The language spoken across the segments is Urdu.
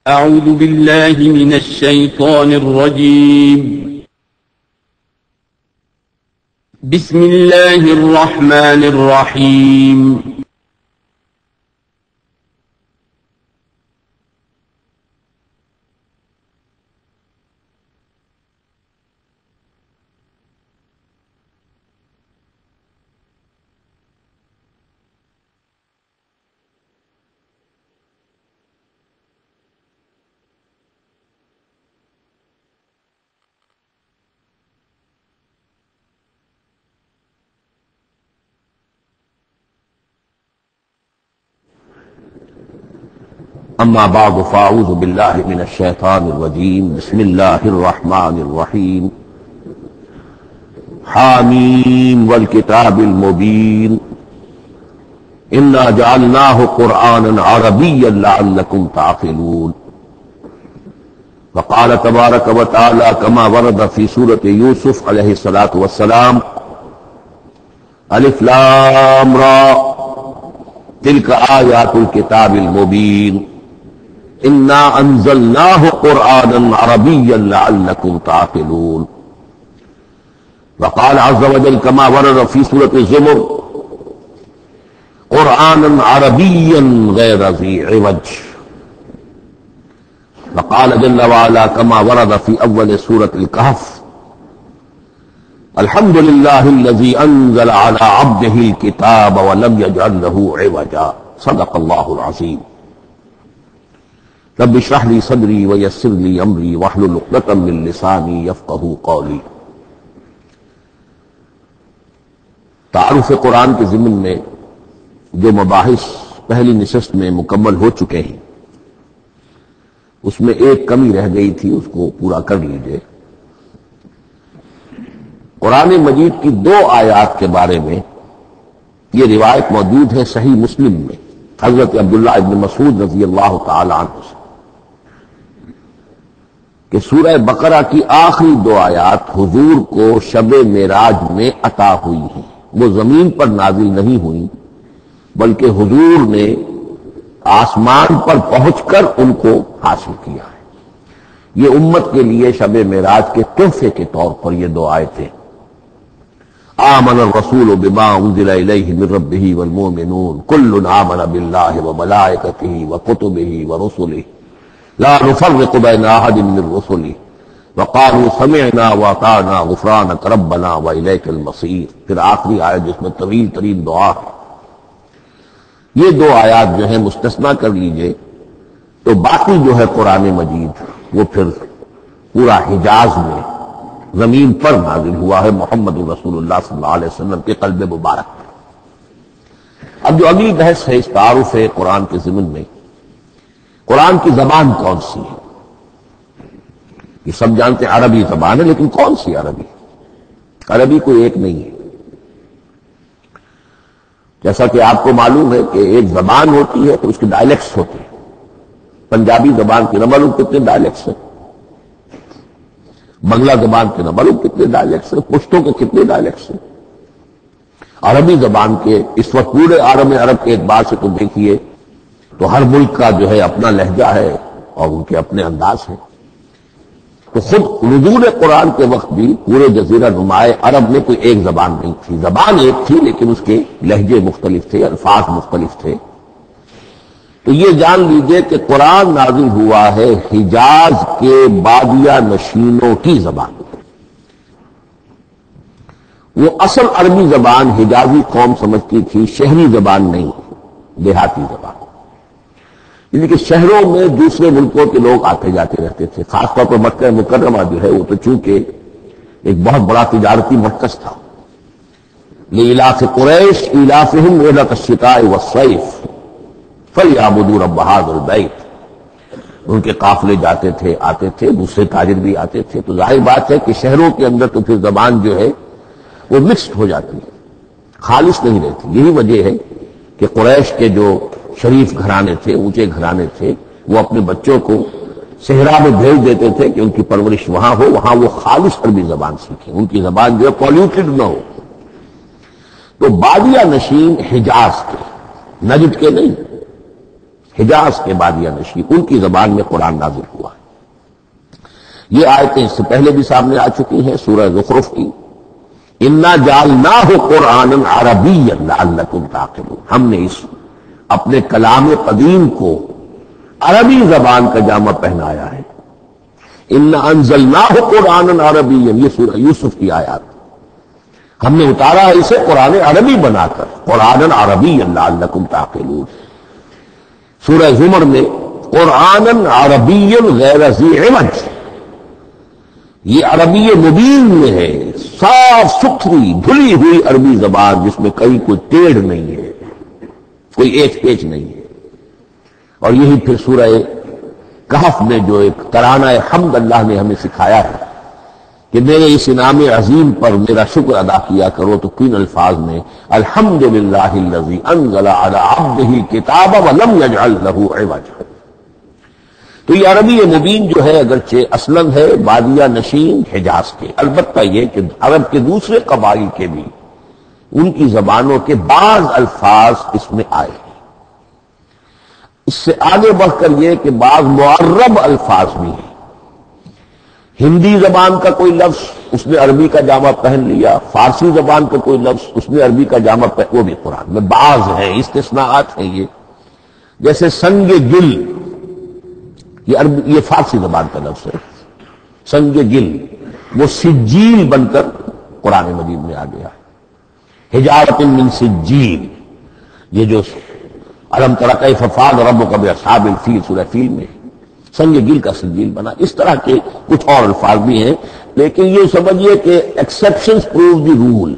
أعوذ بالله من الشيطان الرجيم. بسم الله الرحمن الرحيم. اما بعد فاعوذ باللہ من الشیطان الرجیم بسم اللہ الرحمن الرحیم حامیم والکتاب المبین انا جعلناہ قرآنا عربیا لعلکم تعقلون وقال تبارک وتعالی کما ورد فی سورۃ یوسف علیہ الصلاۃ والسلام الف لام را تلک آیات الکتاب المبین انا انزلناہ قرآنا عربیا لعلکم تعقلون وقال عز وجل كما ورد في سورة الزمر قرآنا عربيا غير ذي عوج وقال جل وعلا كما ورد في أول سورة الكهف الحمد لله الذي أنزل على عبده الكتاب ولم يجعل له عوجا صدق الله العظيم رب اشرح لي صدري ويسر لي امري واحلل عقدة من لساني يفقهوا قولي. تعارف قرآن کے ضمن میں جو مباحث پہلی نشست میں مکمل ہو چکے ہیں اس میں ایک کمی رہ گئی تھی، اس کو پورا کر لیجئے. قرآن مجید کی 2 آیات کے بارے میں یہ روایت موجود ہے صحیح مسلم میں حضرت عبداللہ ابن مسعود رضی اللہ تعالی عنہ سے کہ سورہ بقرہ کی آخری 2 آیات حضور کو شب معراج میں عطا ہوئی ہیں. وہ زمین پر نازل نہیں ہوئی بلکہ حضور نے آسمان پر پہنچ کر ان کو حاصل کیا ہے. یہ امت کے لیے شب معراج کے تحفے کے طور پر یہ 2 آیتیں. آمن الرسول بما انزل الیہ من ربہ والمؤمنون کل آمن باللہ وملائکتہ وکتبہ ورسلہ لا نفرق بین احد من الرسل وقالوا سمعنا واطعنا غفرانک ربنا والیک المصیر. پھر آخری آیت جس میں طویل ترین دعا ہے. یہ 2 آیات جو ہے مستثنا کر لیجئے تو باقی جو ہے قرآن مجید وہ پھر پورا حجاز میں زمین پر نازل ہوا ہے محمد رسول اللہ صلی اللہ علیہ وسلم کے قلب مبارک پر. اب جو اگلی بحث ہے اس تعارف ہے قرآن کے ضمن میں، قرآن کی زبان کون سی ہے؟ یہ سب جانتے ہیں عربی زبان ہے، لیکن کون سی عربی؟ عربی کوئی ایک نہیں ہے. جیسا کہ آپ کو معلوم ہے کہ ایک زبان ہوتی ہے تو اس کے ڈائلیکٹس ہوتے ہیں. پنجابی زبان کے نہ معلوم کتنے ڈائلیکٹس ہیں، بنگلہ زبان کے نہ معلوم کتنے ڈائلیکٹس ہیں، پشتوں کے کتنے ڈائلیکٹس ہیں. عربی زبان کے اس وقت پورے عالم عرب کے اعتبار سے تو دیکھیے تو ہر ملک کا جو ہے اپنا لہجہ ہے اور ان کے اپنے انداز ہیں. تو خود نزول قرآن کے وقت بھی پورے جزیرہ نمائے عرب میں کوئی ایک زبان نہیں تھی. زبان ایک تھی لیکن اس کے لہجے مختلف تھے، الفاظ مختلف تھے. تو یہ جان لیجئے کہ قرآن نازل ہوا ہے حجاز کے بادیہ نشینوں کی زبان. وہ اصل عربی زبان حجازی قوم سمجھتی تھی، شہری زبان نہیں، دیہاتی زبان. یعنی کہ شہروں میں دوسرے ملکوں کے لوگ آتے جاتے رہتے تھے، خاص طور پر مکہ مکرمہ جو ہے وہ تو چونکہ ایک بہت بڑا تجارتی مرکز تھا. لإلاف قریش إلافهم رحلة الشتاء والصيف فليعبدوا رب هذا البيت. ان کے قافلے جاتے تھے، آتے تھے، دوسرے تاجر بھی آتے تھے. تو ظاہر بات ہے کہ شہروں کے اندر تو پھر زبان جو ہے وہ مکسڈ ہو جاتی ہے، خالص نہیں رہتی. یہی وجہ ہے کہ قریش کے جو شریف گھرانے تھے، اونچے گھرانے تھے، وہ اپنے بچوں کو صحرا میں بھیج دیتے تھے کہ ان کی پرورش وہاں ہو، وہاں وہ خالص عربی زبان سیکھیں، ان کی زبان جو ہے پولیوٹڈ نہ ہو. تو بادیہ نشین حجاز کے، نجد کے نہیں، حجاز کے بادیہ نشین، ان کی زبان میں قرآن نازل ہوا ہے۔ یہ آیتیں اس سے پہلے بھی سامنے آ چکی ہیں سورہ زخرف کی، انا جعلناہ قرآنا عربیا لعلکم تعقلون، ہم نے اس اپنے کلام قدیم کو عربی زبان کا جامہ پہنایا ہے۔ انا انزلناہ قرآنا عربیا، یہ سورہ یوسف کی آیات، ہم نے اتارا ہے اسے قرآن عربی بنا کر، قرآنا عربیا لعلکم تعقلون۔ سورہ زمر میں قرآنا عربیا غیر ذی عوج، یہ عربی مبین میں ہے، صاف ستھری دھلی ہوئی عربی زبان جس میں کہیں کوئی ٹیڑھ نہیں ہے، کوئی ایچ پیچ نہیں ہے۔ اور یہی پھر سورہ کہف میں جو ایک ترانہ حمد اللہ نے ہمیں سکھایا ہے کہ میرے اس انعام عظیم پر میرا شکر ادا کیا کرو، تو کن الفاظ میں الحمدللہ الذی انزل علی عبدہ الکتاب ولم یجعل لہ عوجا۔ تو یہ عربی مبین جو ہے اگرچہ اصلاً ہے بادیہ نشین حجاز کے، البتہ یہ کہ عرب کے دوسرے قبائل کے بھی ان کی زبانوں کے بعض الفاظ اس میں آئے ہیں۔ اس سے آگے بڑھ کر یہ کہ بعض معرب الفاظ بھی ہیں، ہندی زبان کا کوئی لفظ اس نے عربی کا جامہ پہن لیا، فارسی زبان کا کوئی لفظ اس نے عربی کا جامہ پہن، وہ بھی قرآن میں بعض ہیں، استثناءات ہیں یہ۔ جیسے سنگ گل، یہ فارسی زبان کا لفظ ہے، سنگ گل، وہ سجیل بن کر قرآن مجید میں آ گیا۔ حجارۃ من سجیل، یہ جو الم تر کیف فعل ربک باصحاب الفیل سورہ فیل میں سنگ گل کا سجیل بنا۔ اس طرح کے کچھ اور الفاظ بھی ہیں، لیکن یہ سمجھیے کہ ایکسیپشنز پروو دی رول،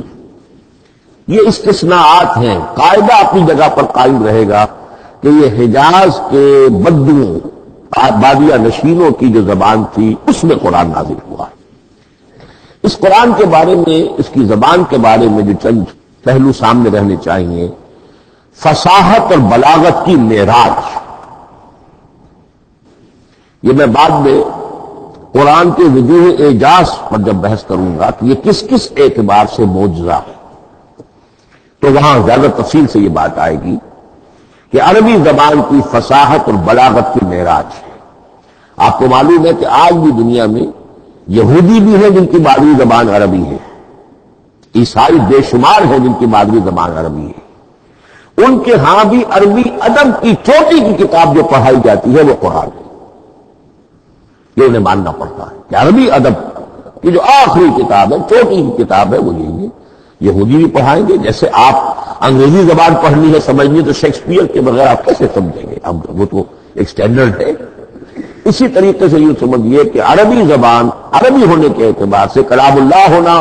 یہ استثناءات ہیں، قاعدہ اپنی جگہ پر قائم رہے گا کہ یہ حجاز کے بدوؤں بادیہ نشینوں کی جو زبان تھی اس میں قرآن نازل ہوا۔ اس قرآن کے بارے میں، اس کی زبان کے بارے میں جو چند پہلو سامنے رہنے چاہیے، فصاحت اور بلاغت کی معراج۔ یہ میں بعد میں قرآن کے وجوہ اعجاز پر جب بحث کروں گا کہ یہ کس کس اعتبار سے معجزہ ہے، تو وہاں زیادہ تفصیل سے یہ بات آئے گی کہ عربی زبان کی فصاحت اور بلاغت کی معراج ہے۔ آپ کو معلوم ہے کہ آج بھی دنیا میں یہودی بھی ہیں جن کی مادری زبان عربی ہے، عیسائی بے شمار ہیں جن کی مادری زبان عربی ہے، ان کے ہاں بھی عربی ادب کی چوٹی کی کتاب جو پڑھائی جاتی ہے وہ قرآن ہے۔ یہ انہیں ماننا پڑتا ہے کہ عربی ادب کی جو آخری کتاب ہے، چوٹی کی کتاب ہے، وہ یہی ہے۔ یہودی بھی پڑھائیں گے، جیسے آپ انگریزی زبان پڑھنی ہے سمجھنی تو شیکسپیئر کے بغیر آپ کیسے سمجھیں گے، اب وہ تو ایک سٹینڈرڈ ہے۔ اسی طریقے سے یہ سمجھیے کہ عربی زبان عربی ہونے کے اعتبار سے کلام اللہ ہونا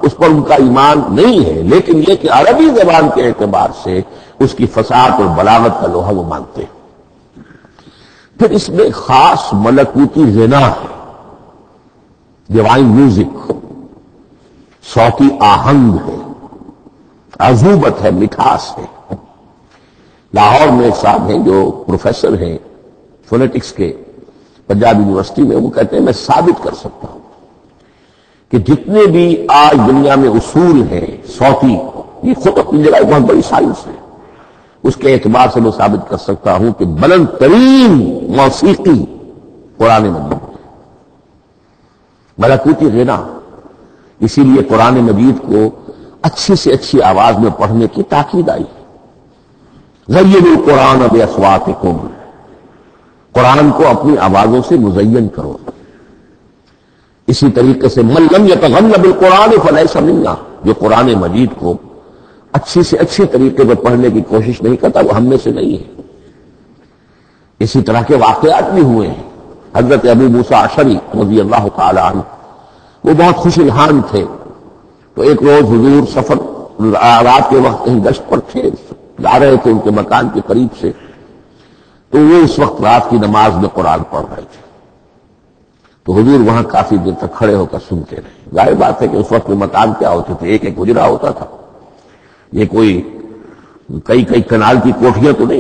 اس پر ان کا ایمان نہیں ہے، لیکن یہ کہ عربی زبان کے اعتبار سے اس کی فصاحت اور بلاغت کا لوہا وہ مانتے ہیں۔ پھر اس میں خاص ملکوتی غنا ہے، ڈیوائن میوزک، صوتی آہنگ ہے، عذوبت ہے، مٹھاس ہے۔ لاہور میں ایک صاحب ہیں جو پروفیسر ہیں فونیٹکس کے پنجاب یونیورسٹی میں، وہ کہتے ہیں میں ثابت کر سکتا ہوں کہ جتنے بھی آج دنیا میں اصول ہیں صوتی، یہ خود اپنی جگہ ایک بہت بڑی سائنس ہے، اس کے اعتبار سے میں ثابت کر سکتا ہوں کہ بلند ترین موسیقی قرآن مجید ہے، ملکوتی غنا۔ اسی لیے قرآن مجید کو اچھی سے اچھی آواز میں پڑھنے کی تاکید آئی۔ زینوا القرآن باصواتکم، قرآن کو اپنی آوازوں سے مزین کرو۔ اسی طریقے سے من لم یتغن بالقرآن فلیس منا، جو قرآن مجید کو اچھی سے اچھے طریقے پر پڑھنے کی کوشش نہیں کرتا وہ ہم میں سے نہیں ہے۔ اسی طرح کے واقعات بھی ہوئے ہیں۔ حضرت ابو موسیٰ اشعری رضی اللہ تعالی عنہ وہ بہت خوش الحان تھے، تو ایک روز حضور سفر رات کے وقت کہیں گشت پر تھے، جا رہے تھے ان کے مکان کے قریب سے، تو وہ اس وقت رات کی نماز میں قرآن پڑھ رہے تھے، تو حضور وہاں کافی دیر تک کھڑے ہو کر سنتے رہے۔ ظاہر بات ہے کہ اس وقت میں مکان کیا ہوتے تھے، ایک ایک حجرہ ہوتا تھا، یہ کوئی کئی کنال کی کوٹھیاں تو نہیں